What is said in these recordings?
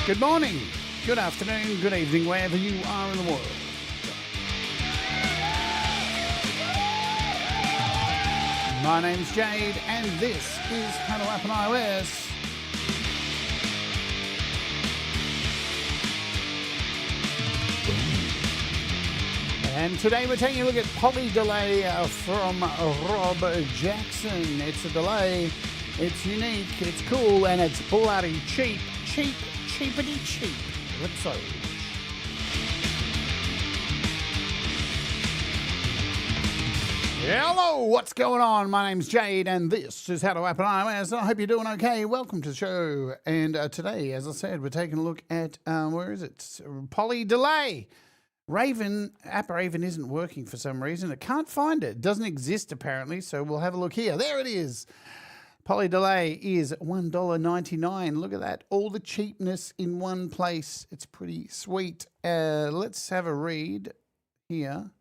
Good morning, good afternoon, good evening, wherever you are in the world. My name's Jade, and this is How to App on iOS. And today we're taking a look at PolyDelay from Rob Jackson. It's a delay, it's unique, it's cool, and it's bloody cheap. Cheapity cheap. Let's go. Hello, what's going on? My name's Jade, and this is How to App on iOS. I hope you're doing okay. Welcome to the show. And today, as I said, we're taking a look at, where is it? PolyDelay. App Raven isn't working for some reason. It can't find it. It doesn't exist, apparently, so we'll have a look here. There it is. PolyDelay is $1.99. Look at that. All the cheapness in one place. It's pretty sweet. Let's have a read here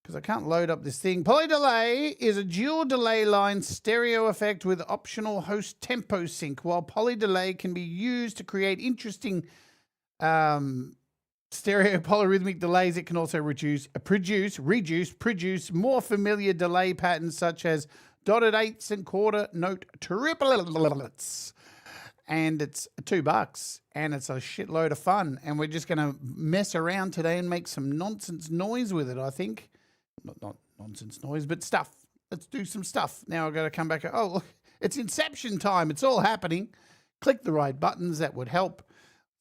because I can't load up this thing. PolyDelay is a dual delay line stereo effect with optional host tempo sync. While PolyDelay can be used to create interesting stereo polyrhythmic delays, it can also produce more familiar delay patterns such as dotted eighths and quarter note triplets. And it's $2 and it's a shitload of fun. And we're just going to mess around today and make some nonsense noise with it, I think. Not nonsense noise, but stuff. Let's do some stuff. Now I've got to come back. Oh, look, it's Inception time. It's all happening. Click the right buttons. That would help.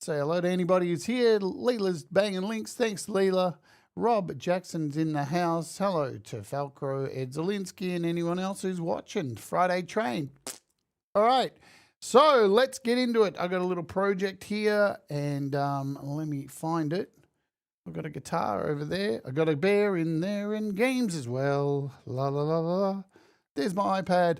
Say hello to anybody who's here. Leela's banging links. Thanks, Leela. Rob Jackson's in the house. Hello to Falcro, Ed Zielinski, and anyone else who's watching. Friday Train. All right. So let's get into it. I've got a little project here, and let me find it. I've got a guitar over there. I've got a bear in there and games as well. La, la, la, la. There's my iPad.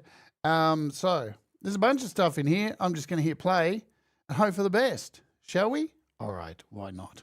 So there's a bunch of stuff in here. I'm just going to hit play and hope for the best. Shall we? All right. Why not?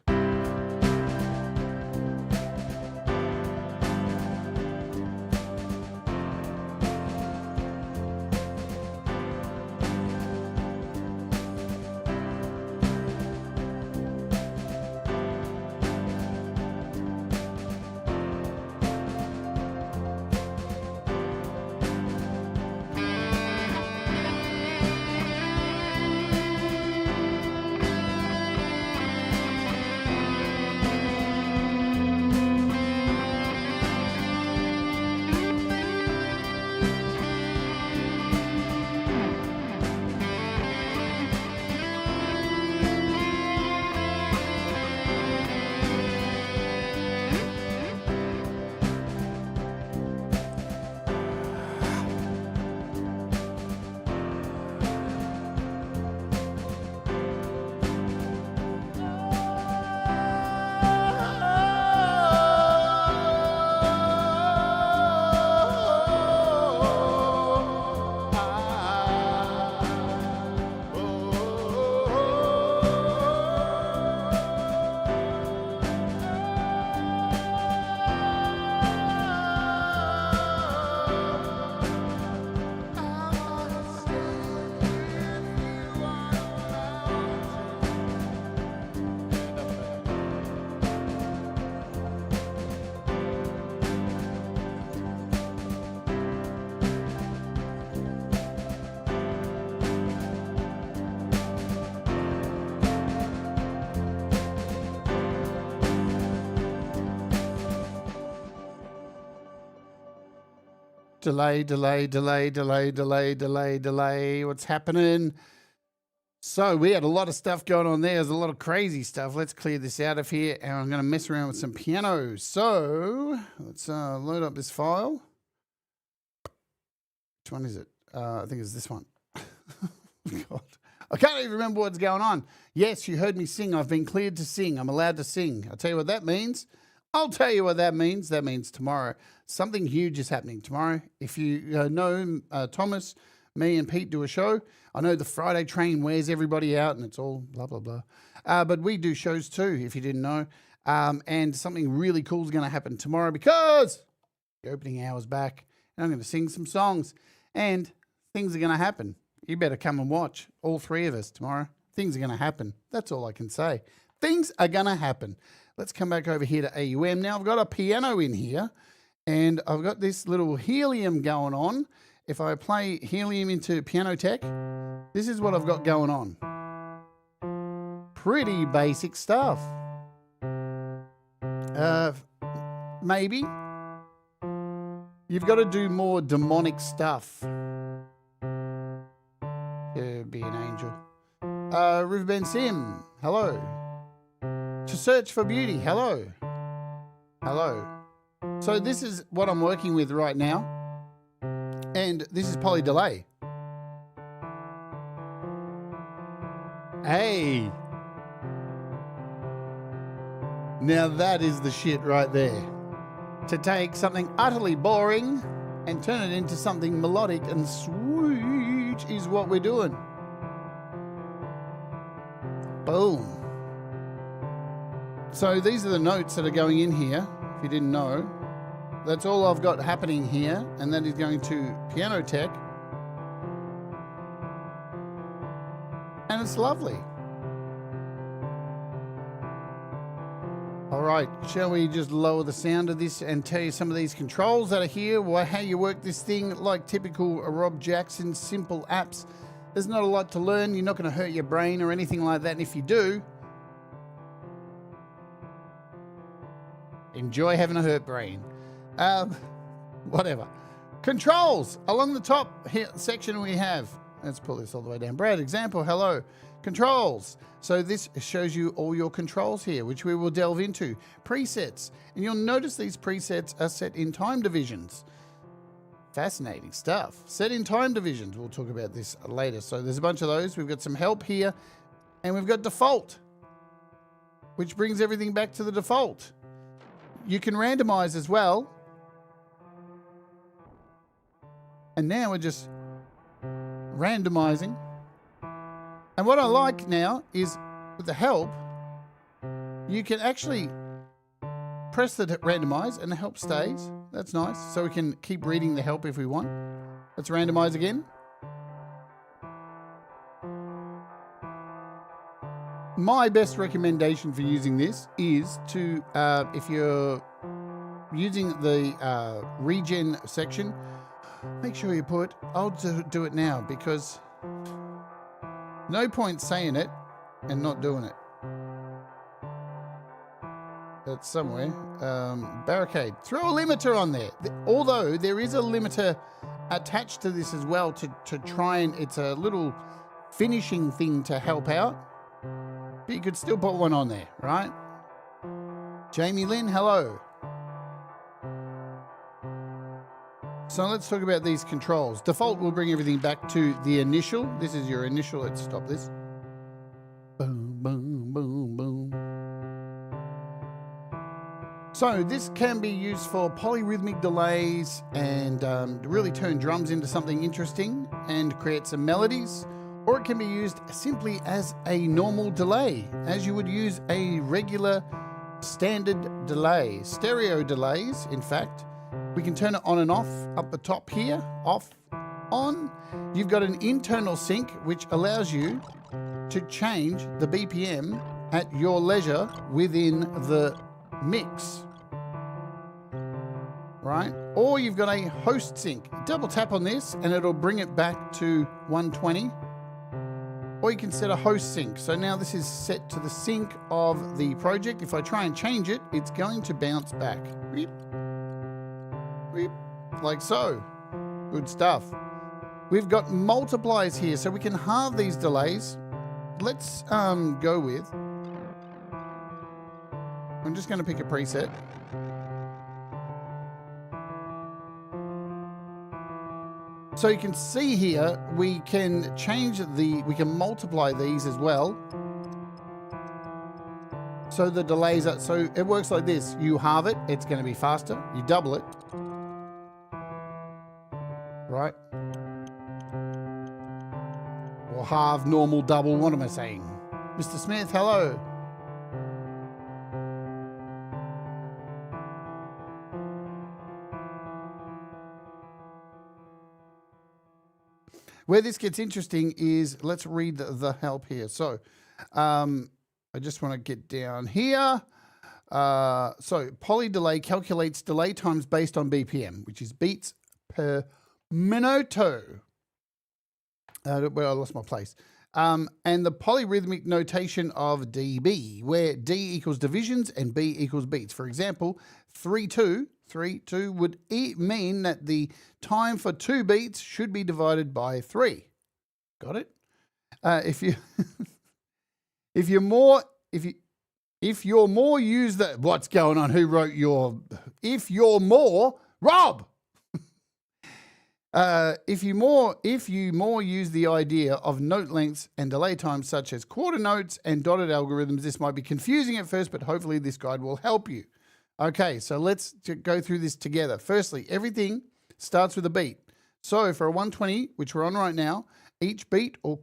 Delay. What's happening? So we had a lot of stuff going on there. There's a lot of crazy stuff. Let's clear this out of here, and I'm going to mess around with some piano. So let's load up this file. Which one is it? I think it's this one. God. I can't even remember what's going on. Yes, you heard me sing. I've been cleared to sing. I'm allowed to sing. I'll tell you what that means. I'll tell you what that means. That means tomorrow. Something huge is happening tomorrow. If you know Thomas, me and Pete do a show. I know the Friday Train wears everybody out and it's all blah, blah, blah. But we do shows too, if you didn't know. And something really cool is going to happen tomorrow because the opening hour's back. And I'm going to sing some songs. And things are going to happen. You better come and watch. All three of us tomorrow. things are going to happen. That's all I can say. Things are going to happen. Let's come back over here to AUM. Now I've got a piano in here, and I've got this little helium going on. If I play helium into Piano Tech, this is what I've got going on. Pretty basic stuff. Maybe. You've got to do more demonic stuff. Be an angel. Riverbend Sim, hello. To Search for Beauty, hello. Hello. So this is what I'm working with right now. And this is PolyDelay. Hey. Now that is the shit right there. To take something utterly boring and turn it into something melodic and sweet is what we're doing. Boom. So these are the notes that are going in here, if you didn't know. That's all I've got happening here, and that is going to Piano Tech. And it's lovely. All right, shall we just lower the sound of this and tell you some of these controls that are here, how you work this thing like typical Rob Jackson simple apps. There's not a lot to learn. You're not going to hurt your brain or anything like that. And if you do, enjoy having a hurt brain. Whatever. Controls. Along the top here, section we have, let's pull this all the way down. Brad, example, hello. Controls. So this shows you all your controls here, which we will delve into. Presets. And you'll notice these presets are set in time divisions. Fascinating stuff. Set in time divisions. We'll talk about this later. So there's a bunch of those. We've got some help here. And we've got default, which brings everything back to the default. You can randomize as well. And now we're just randomizing. And what I like now is with the help, you can actually press the randomize and the help stays. That's nice. So we can keep reading the help if we want. Let's randomize again. My best recommendation for using this is to, if you're using the regen section, make sure you put, I'll do it now because no point saying it and not doing it. That's somewhere. Barricade. Throw a limiter on there. Although there is a limiter attached to this as well to try and, it's a little finishing thing to help out. But you could still put one on there, right? Jamie Lynn, hello. So let's talk about these controls. Default will bring everything back to the initial. This is your initial. Let's stop this. Boom, boom, boom, boom. So this can be used for polyrhythmic delays and really turn drums into something interesting and create some melodies. Or it can be used simply as a normal delay, as you would use a regular standard delay. Stereo delays, in fact. We can turn it on and off up the top here, off, on. You've got an internal sync, which allows you to change the BPM at your leisure within the mix, right? Or you've got a host sync. Double tap on this and it'll bring it back to 120. Or you can set a host sync. So now this is set to the sync of the project. If I try and change it, it's going to bounce back. Beep. Beep. Like so. Good stuff. We've got multipliers here, so we can halve these delays. Let's go with, I'm just going to pick a preset. So you can see here, we can change we can multiply these as well. So the delays are, so it works like this. You halve it, it's going to be faster. You double it. Right? Or halve, normal, double, what am I saying? Mr. Smith, hello. Where this gets interesting is, let's read the help here. So I just want to get down here. So PolyDelay calculates delay times based on BPM, which is beats per minuto. Well, I lost my place. And the polyrhythmic notation of dB, where D equals divisions and B equals beats. For example, 3-2 would mean that the time for 2 beats should be divided by 3. Got it? If you're more use the what's going on? Who wrote your? If you're more, Rob. If you more use the idea of note lengths and delay times such as quarter notes and dotted algorithms, this might be confusing at first, but hopefully this guide will help you. Okay, so let's go through this together. Firstly, everything starts with a beat. So for a 120, which we're on right now, each beat or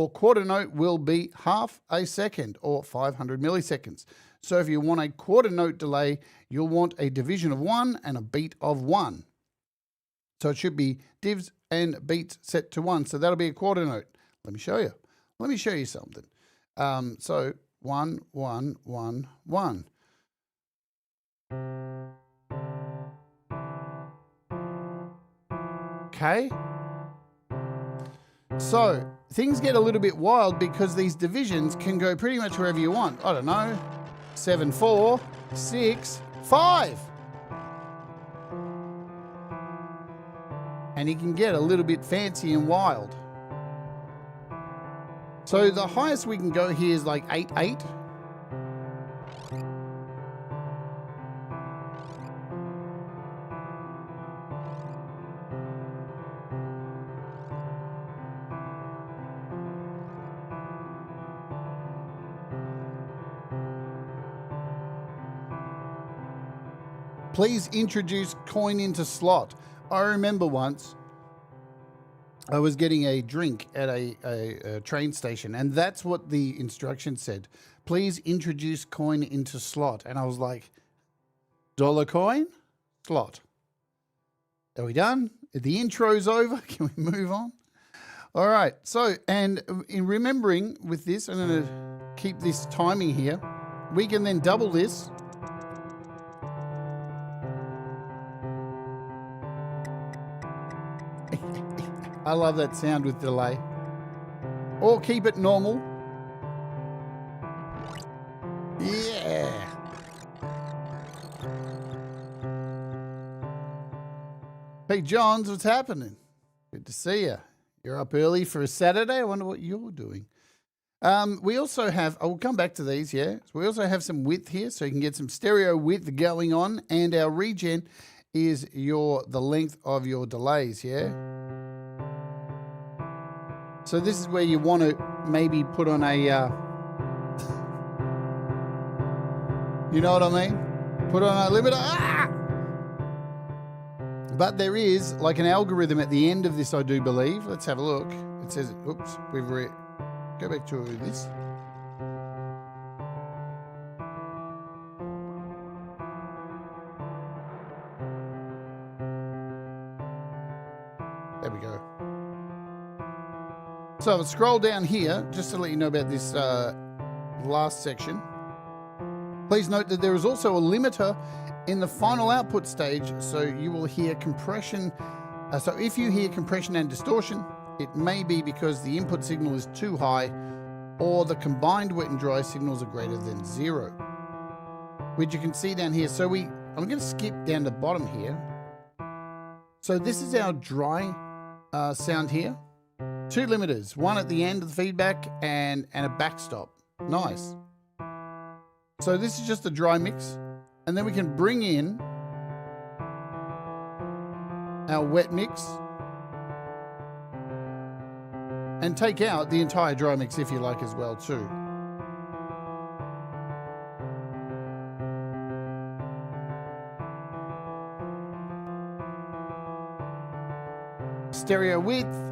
quarter note will be half a second or 500 milliseconds. So if you want a quarter note delay, you'll want a division of 1 and a beat of 1. So it should be divs and beats set to 1. So that'll be a quarter note. Let me show you. Let me show you something. So 1, 1, 1, 1. Okay. So things get a little bit wild because these divisions can go pretty much wherever you want. I don't know. 7, 4, 6, 5. And you can get a little bit fancy and wild. So the highest we can go here is like 8, 8. Please introduce coin into slot. I remember once I was getting a drink at a train station, and that's what the instruction said. Please introduce coin into slot. And I was like, dollar coin, slot. Are we done? The intro's over. Can we move on? All right. So, and in remembering with this, I'm going to keep this timing here. We can then double this. I love that sound with delay. Or keep it normal. Yeah. Hey, Johns, what's happening? Good to see you. You're up early for a Saturday. I wonder what you're doing. We also have, I will come back to these, yeah. So we also have some width here, so you can get some stereo width going on. And our regen is the length of your delays, yeah. So this is where you want to maybe put on a, you know what I mean? Put on a limiter. Ah! But there is like an algorithm at the end of this, I do believe. Let's have a look. It says, oops, go back to this. There we go. So I'll scroll down here just to let you know about this last section. Please note that there is also a limiter in the final output stage, so you will hear compression. So if you hear compression and distortion, it may be because the input signal is too high or the combined wet and dry signals are greater than 0, which you can see down here. So I'm going to skip down the bottom here. So this is our dry sound here. 2 limiters, one at the end of the feedback and a backstop. Nice. So this is just a dry mix. And then we can bring in our wet mix and take out the entire dry mix if you like as well too. Stereo width.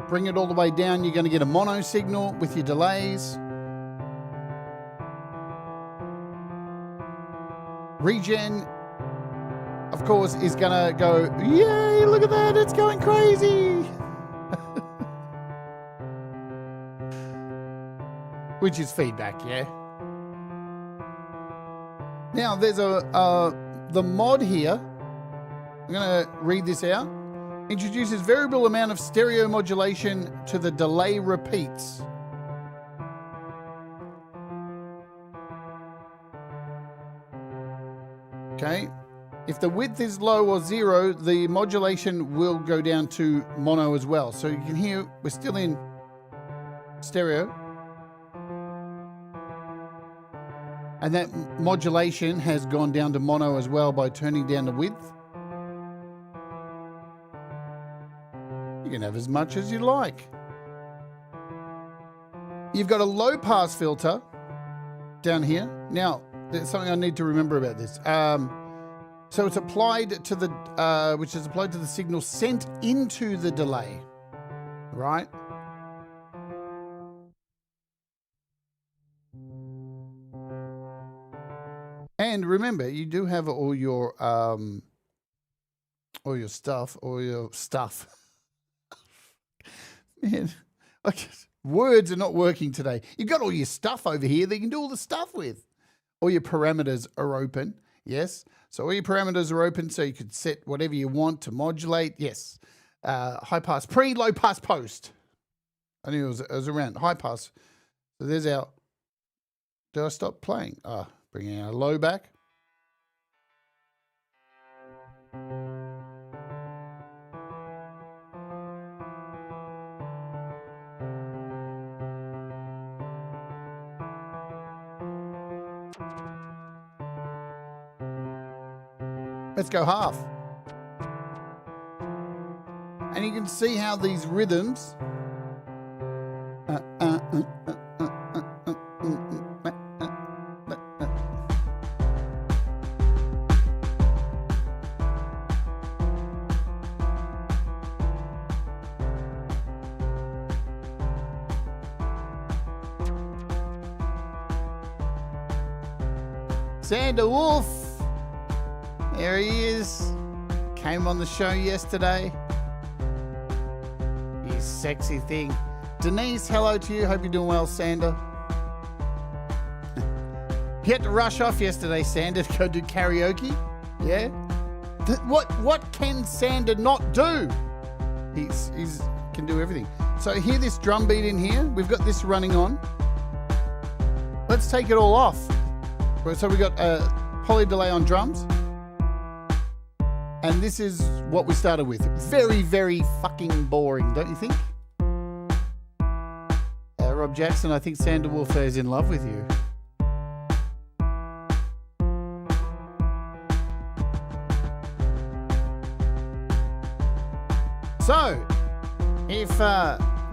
Bring it all the way down, you're going to get a mono signal with your delays. Regen of course, is gonna go, yay, look at that, it's going crazy. Which is feedback, yeah. Now, there's the mod here. I'm gonna read this out. Introduces variable amount of stereo modulation to the delay repeats. Okay. If the width is low or 0, the modulation will go down to mono as well. So you can hear we're still in stereo. And that modulation has gone down to mono as well by turning down the width. You can have as much as you like. You've got a low pass filter down here. Now, there's something I need to remember about this. So it's applied to the, which is applied to the signal sent into the delay, right? And remember, you do have all your stuff. Man, words are not working today. You've got all your stuff over here that you can do all the stuff with. All your parameters are open, yes. So all your parameters are open, so you could set whatever you want to modulate, yes. High pass, pre, low pass, post. I knew it was around high pass. So there's our, did I stop playing? Bringing our low back. Let's go half. And you can see how these rhythms Sander Wolf. There he is. Came on the show yesterday. You sexy thing. Denise, hello to you. Hope you're doing well, Sander. You had to rush off yesterday, Sander, to go do karaoke. Yeah? What can Sander not do? He's can do everything. So hear this drum beat in here. We've got this running on. Let's take it all off. So we got a PolyDelay on drums. And this is what we started with. Very, very fucking boring, don't you think? Rob Jackson, I think Sander Wolf is in love with you. So, if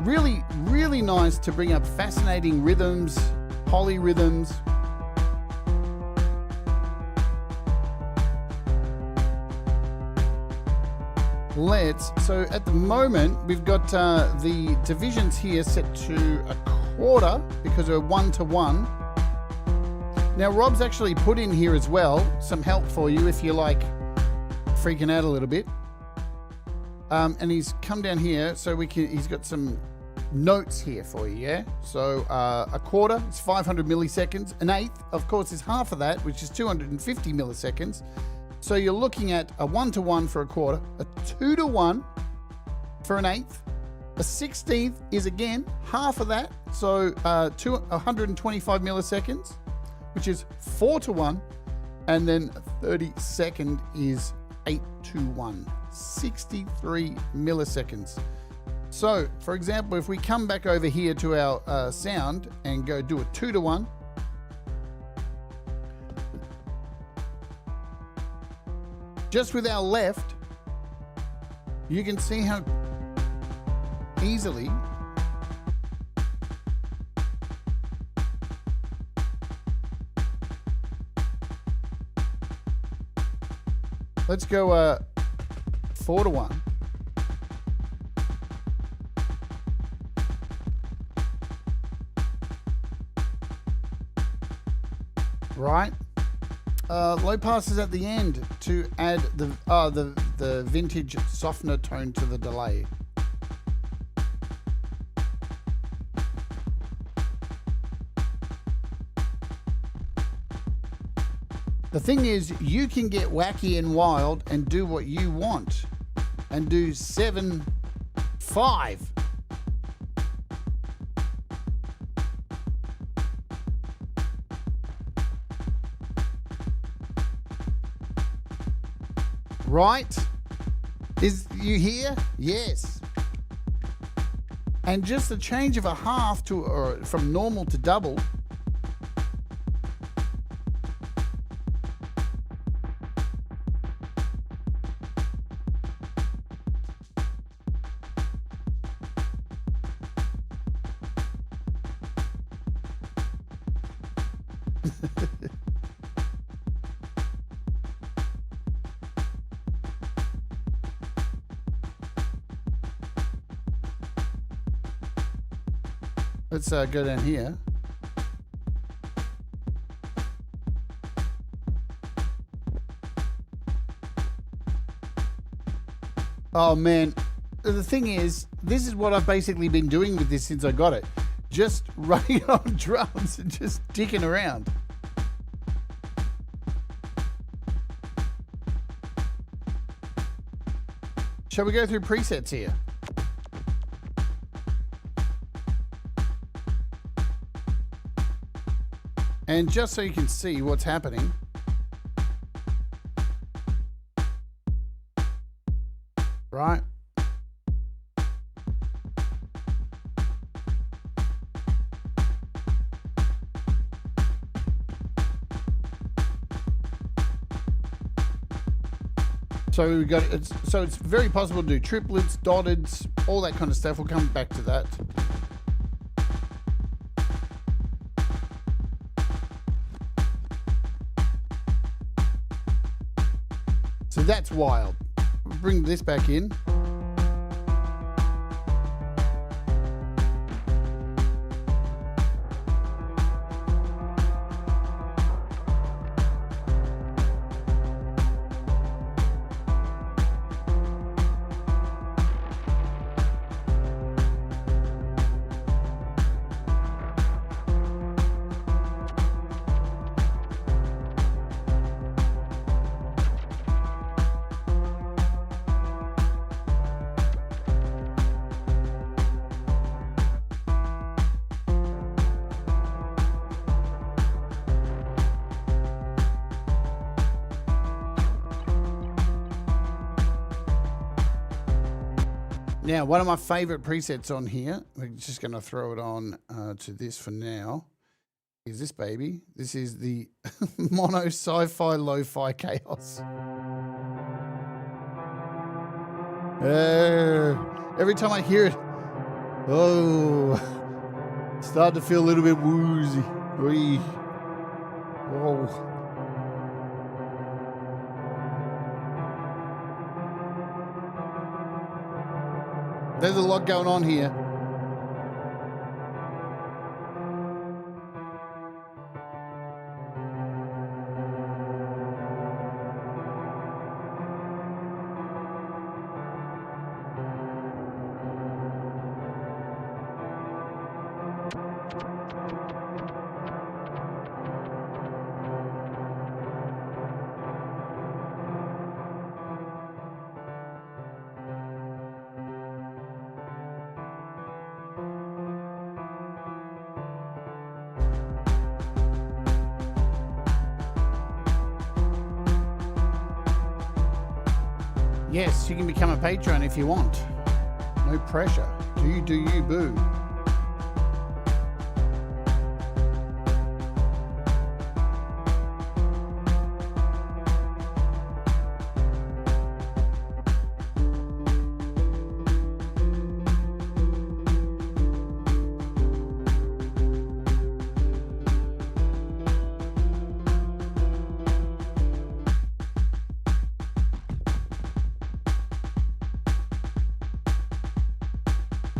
really, really nice to bring up fascinating rhythms, polyrhythms. So at the moment, we've got the divisions here set to a quarter because we're 1-to-1. Now, Rob's actually put in here as well some help for you if you're like freaking out a little bit. And he's come down here so he's got some notes here for you, yeah? So a quarter is 500 milliseconds. An eighth, of course, is half of that, which is 250 milliseconds. So you're looking at a 1-to-1 for a quarter, a 2-to-1 for an eighth, a 16th is again half of that, so 125 milliseconds, which is 4-to-1, and then a 32nd is 8-to-1, 63 milliseconds. So, for example, if we come back over here to our sound and go do a 2-to-1, just with our left, you can see how easily let's go 4-to-1. Right? Low pass is at the end to add the vintage softener tone to the delay. The thing is, you can get wacky and wild and do what you want and do 7/5. Right? Is you here? Yes. And just a change of a half to from normal to double. Let's go down here. Oh man, the thing is, this is what I've basically been doing with this since I got it. Just running on drums and just dicking around. Shall we go through presets here? And just so you can see what's happening, right? So we got it's very possible to do triplets, dotteds, all that kind of stuff. We'll come back to that. So that's wild. Bring this back in. Now, one of my favorite presets on here, we're just going to throw it on to this for now, is this baby. This is the mono sci-fi lo-fi chaos. Every time I hear it, start to feel a little bit woozy. Whoa. There's a lot going on here. Yes, you can become a patron if you want. No pressure. Do you, boo.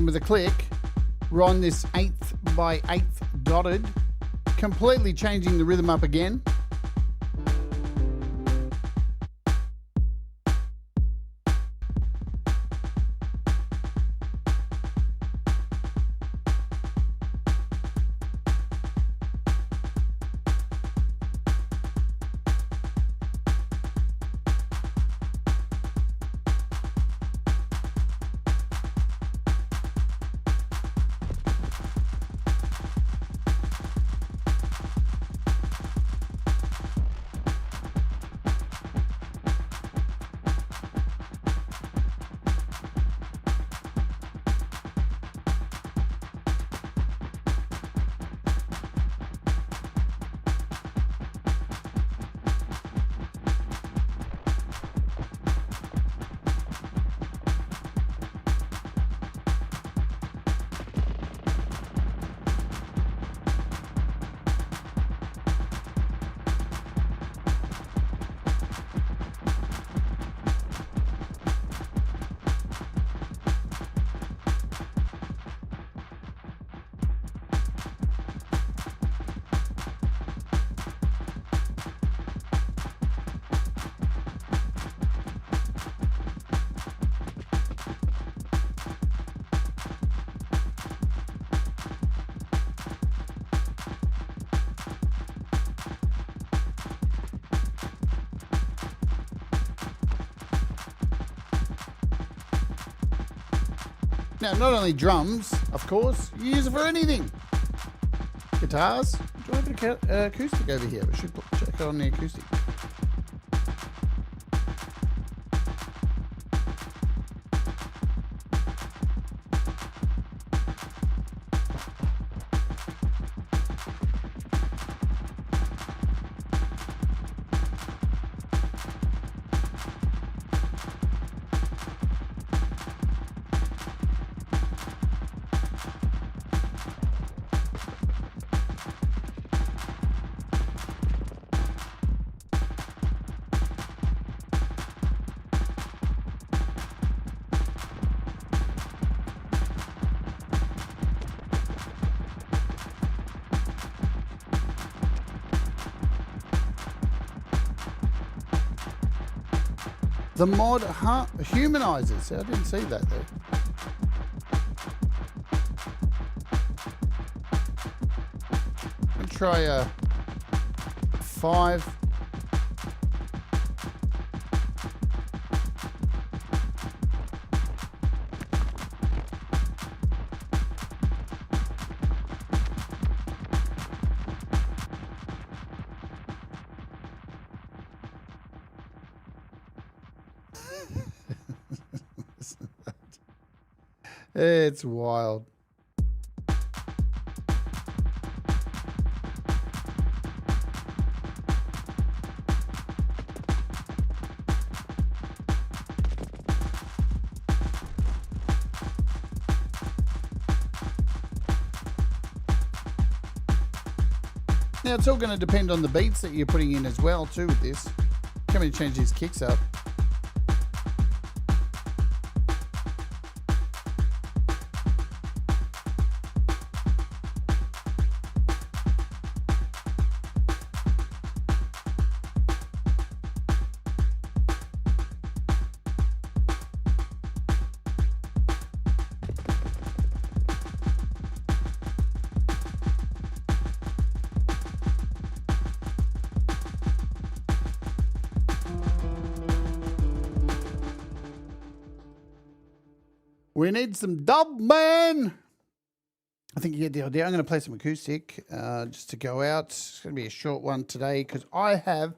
With a click, we're on this 1/8 by 1/8 dotted, completely changing the rhythm up again. Now, not only drums, of course, you use it for anything. Guitars. Do I have an acoustic over here? We should check it on the acoustic. The mod humanizes. I didn't see that there. I'll try a 5. It's wild. Now it's all going to depend on the beats that you're putting in as well too with this. Can we change these kicks up? We need some dub, man. I think you get the idea. I'm going to play some acoustic just to go out. It's going to be a short one today because I have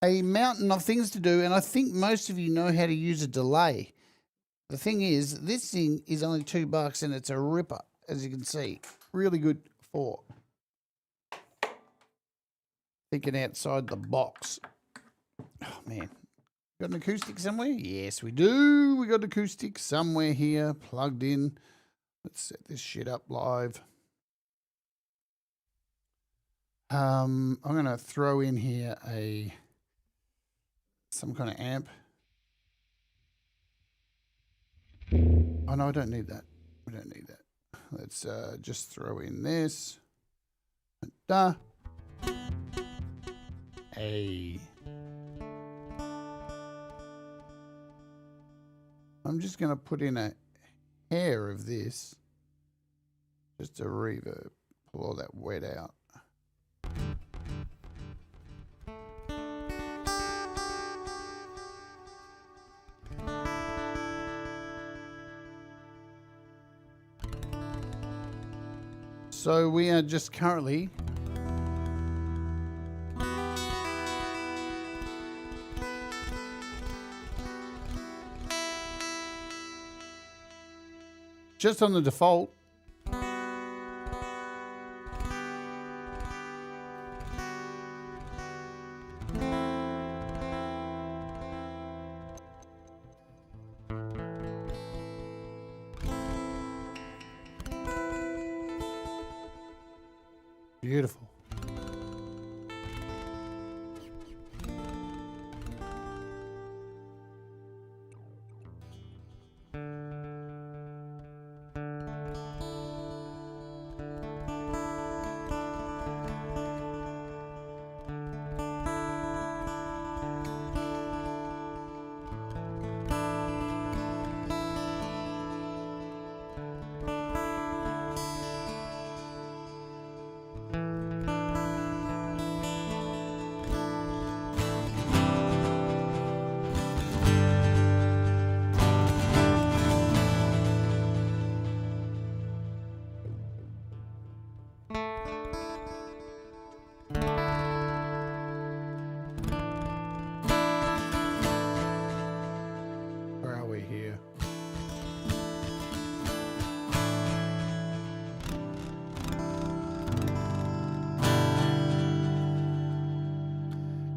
a mountain of things to do, and I think most of you know how to use a delay. The thing is, this thing is only $2 and it's a ripper, as you can see. Really good for thinking outside the box. Oh, man. Got an acoustic somewhere? Yes, we do. We got an acoustic somewhere here plugged in. Let's set this shit up live. I'm going to throw in here some kind of amp. Oh, no, I don't need that. We don't need that. Let's just throw in this. Hey. I'm just going to put in a hair of this, just to reverb, pull all that wet out. So we are just currently just on the default. Beautiful.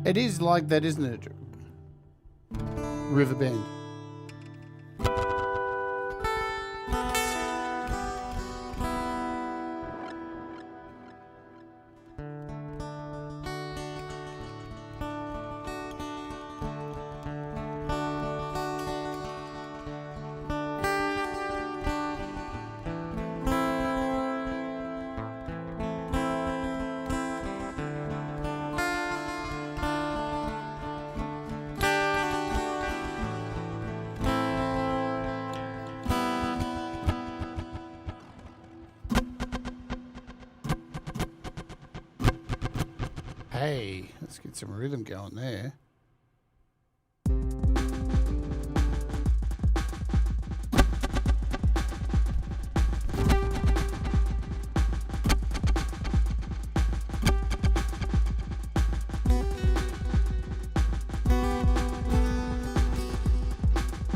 It is like that, isn't it? Riverbend. Hey, let's get some rhythm going there.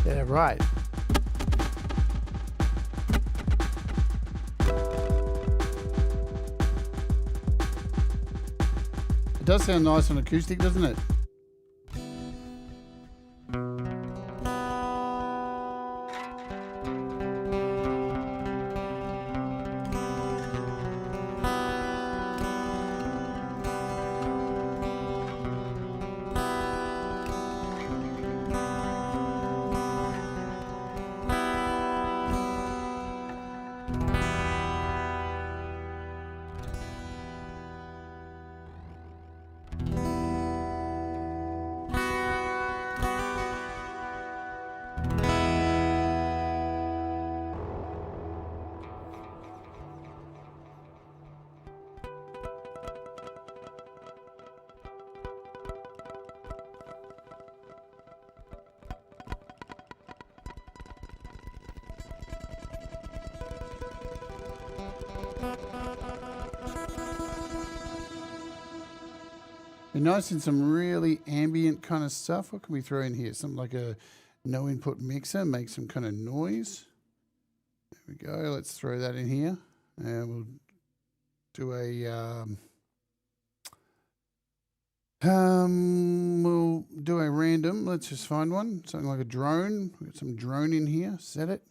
Yeah, right. It does sound nice on acoustic, doesn't it? You're noticing some really ambient kind of stuff. What can we throw in here? Something like a no input mixer, make some kind of noise. There we go. Let's throw that in here. And we'll do a random. Let's just find one. Something like a drone. We've got some drone in here. Set it.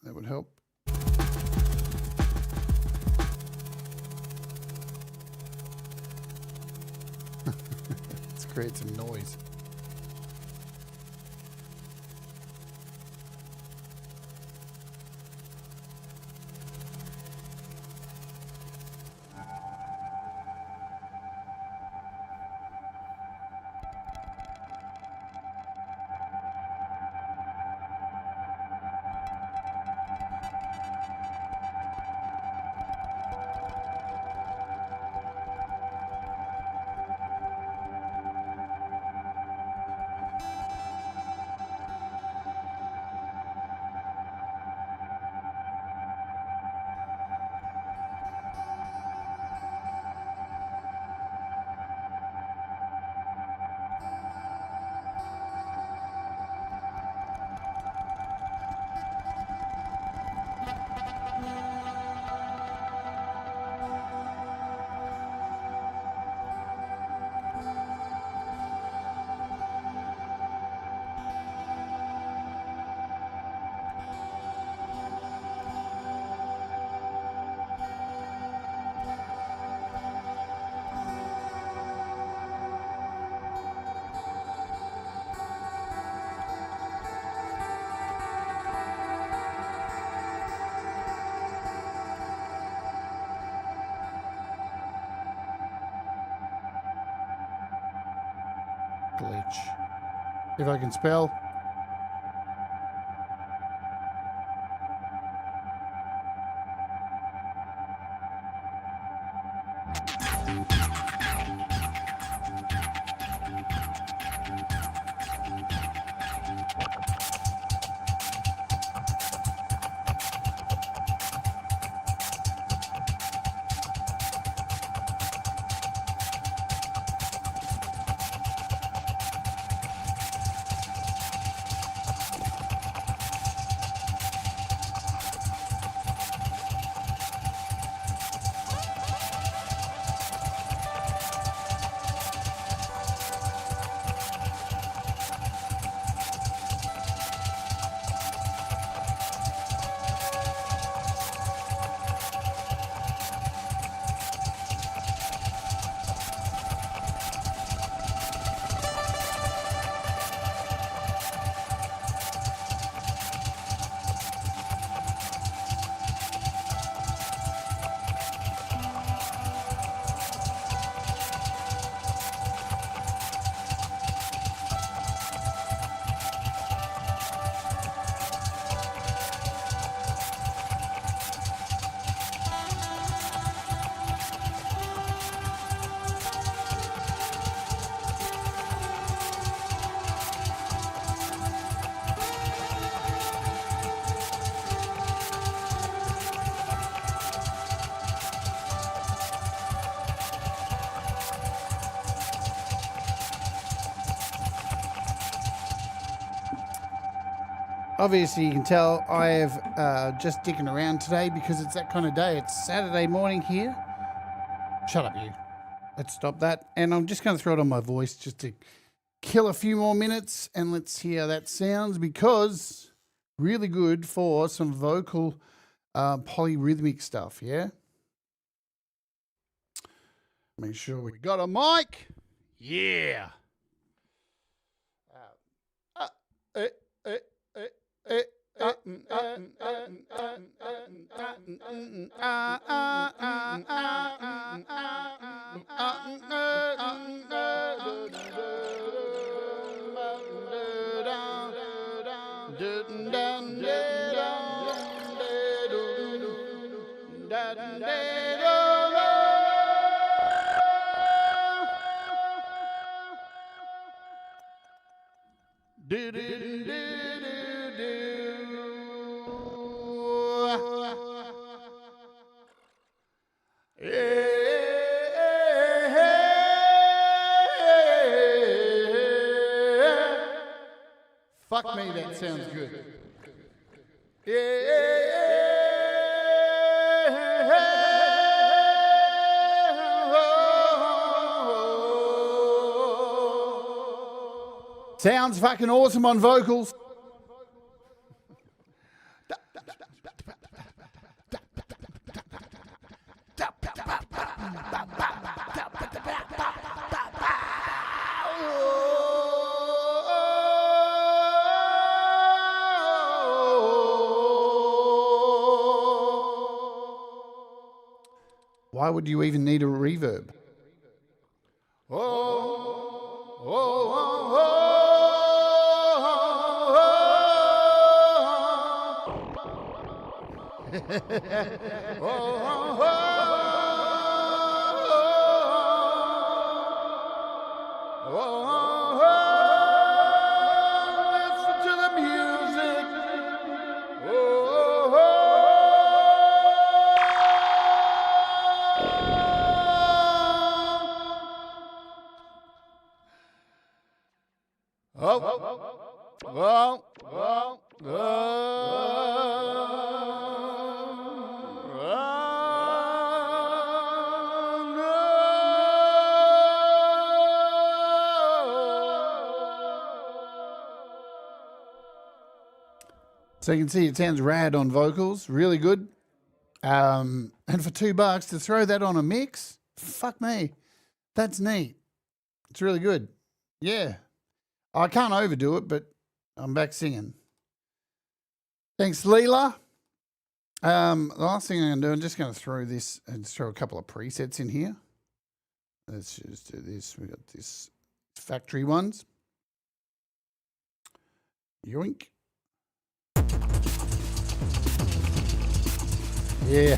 That would help. Let's create some noise. Glitch. If I can spell. Obviously, you can tell I have just dicking around today because it's that kind of day. It's Saturday morning here. Shut up, you. Let's stop that. And I'm just going to throw it on my voice just to kill a few more minutes, and let's see how that sounds, because really good for some vocal polyrhythmic stuff, yeah? Make sure we got a mic. Yeah. Fuck me, that sounds good. Sounds fucking awesome on vocals. Why would you even need a reverb? Listen to the music. So you can see it sounds rad on vocals, really good. And for $2 to throw that on a mix, fuck me, that's neat. It's really good. Yeah. I can't overdo it, but I'm back singing. Thanks, Leela. The last thing I'm going to do, I'm just going to throw this and throw a couple of presets in here. Let's just do this. We got this factory ones. Yoink. Yeah.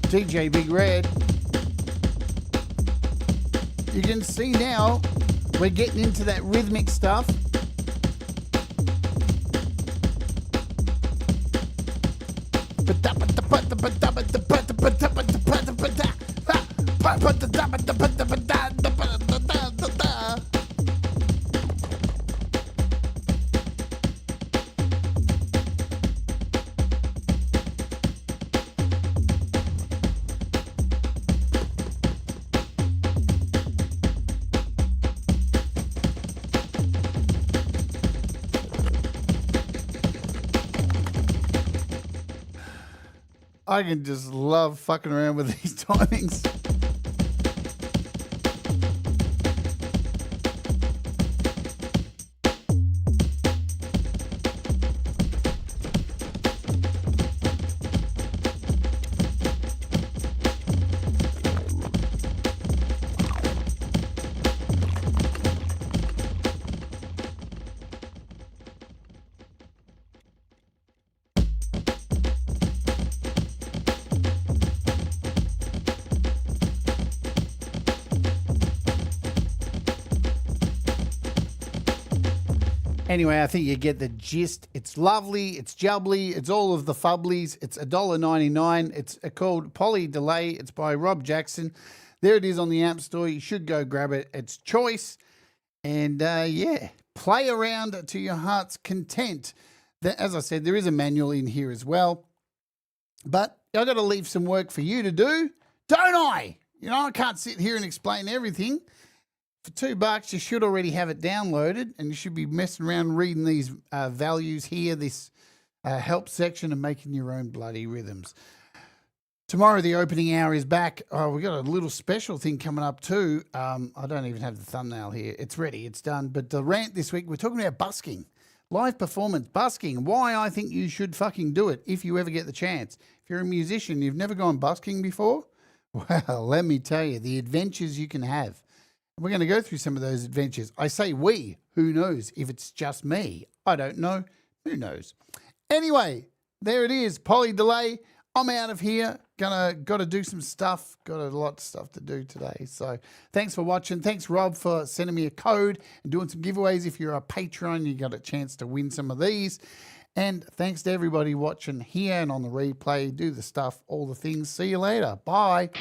DJ Big Red. You can see now we're getting into that rhythmic stuff. I can just love fucking around with these timings. Anyway, I think you get the gist. It's lovely. It's jubbly. It's all of the fubblies. It's $1.99. It's called PolyDelay. It's by Rob Jackson. There it is on the App Store. You should go grab it. It's choice. And yeah, play around to your heart's content. As I said, there is a manual in here as well. But I've got to leave some work for you to do, don't I? You know, I can't sit here and explain everything. For $2, you should already have it downloaded, and you should be messing around reading these values here, this help section, and making your own bloody rhythms. Tomorrow, the opening hour is back. Oh, we've got a little special thing coming up too. I don't even have the thumbnail here. It's ready. It's done. But the rant this week, we're talking about busking. Live performance, busking. Why I think you should fucking do it if you ever get the chance. If you're a musician, you've never gone busking before, well, let me tell you, the adventures you can have. We're going to go through some of those adventures. I say we. Who knows if it's just me? I don't know. Who knows? Anyway, there it is. PolyDelay. I'm out of here. Got to do some stuff. Got a lot of stuff to do today. So thanks for watching. Thanks, Rob, for sending me a code and doing some giveaways. If you're a Patreon, you got a chance to win some of these. And thanks to everybody watching here and on the replay. Do the stuff, all the things. See you later. Bye.